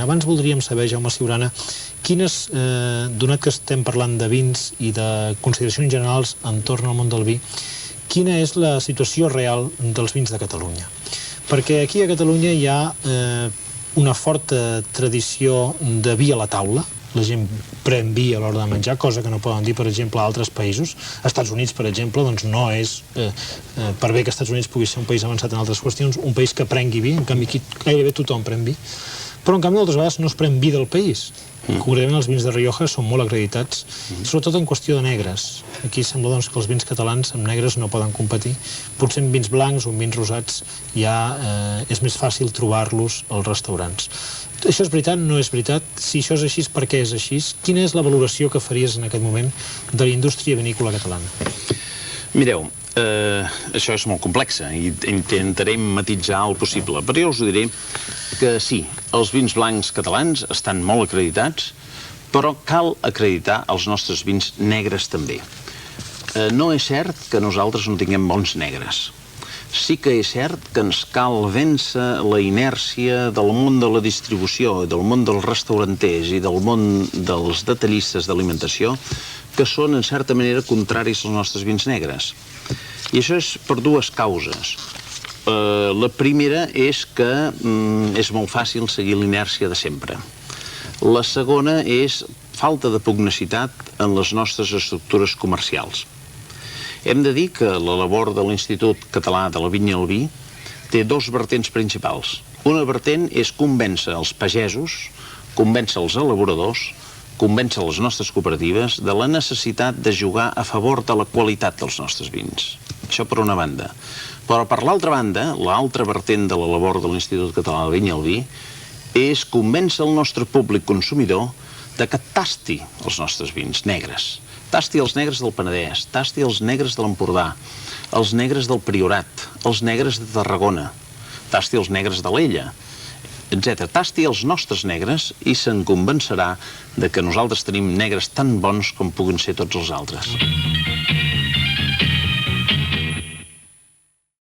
Abans voldríem saber, Jaume Ciurana, donat que estem parlant de vins i de consideracions generals entorn al món del vi, quina és la situació real dels vins de Catalunya? Perquè aquí a Catalunya hi ha una forta tradició de vi a la taula. La gent pren vi a l'hora de menjar, cosa que no poden dir, per exemple, a altres països. Als Estats Units, per exemple, doncs no és, per bé que als Estats Units pugui ser un país avançat en altres qüestions, un país que prengui vi, en canvi aquí gairebé tothom pren vi, però en canvi moltes vegades no es pren vi del país. Concretament els vins de Rioja són molt acreditats, sobretot en qüestió de negres. Aquí sembla doncs, que els vins catalans amb negres no poden competir. Potser en vins blancs o en vins rosats ja és més fàcil trobar-los als restaurants. Això és veritat? No és veritat? Si això és així, per què és així? Quina és la valoració que faries en aquest moment de la indústria vinícola catalana? Mireu, això és molt complex i intentarem matitzar el possible, però jo us diré que sí, els vins blancs catalans estan molt acreditats, però cal acreditar els nostres vins negres també. No és cert que nosaltres no tinguem bons negres. Sí que és cert que ens cal vèncer la inèrcia del món de la distribució, del món dels restauranters i del món dels detallistes d'alimentació, que són, en certa manera, contraris als nostres vins negres. I això és per dues causes. La primera és que és molt fàcil seguir l'inèrcia de sempre. La segona és falta de pugnicitat en les nostres estructures comercials. Hem de dir que la labor de l'Institut Català de la Vinya i el Vi té dos vertents principals. Una vertent és convèncer els pagesos, convèncer els elaboradors, convèncer les nostres cooperatives de la necessitat de jugar a favor de la qualitat dels nostres vins. Això per una banda. Però per l'altra banda, l'altra vertent de la labor de l'Institut Català de la Vinya i el Vi és convèncer el nostre públic consumidor de que tasti els nostres vins negres. Tasti els negres del Penedès, tasti els negres de l'Empordà, els negres del Priorat, els negres de Tarragona, tasti els negres de l'Ella, etc. Tasti els nostres negres i se'n convencerà de que nosaltres tenim negres tan bons com puguin ser tots els altres.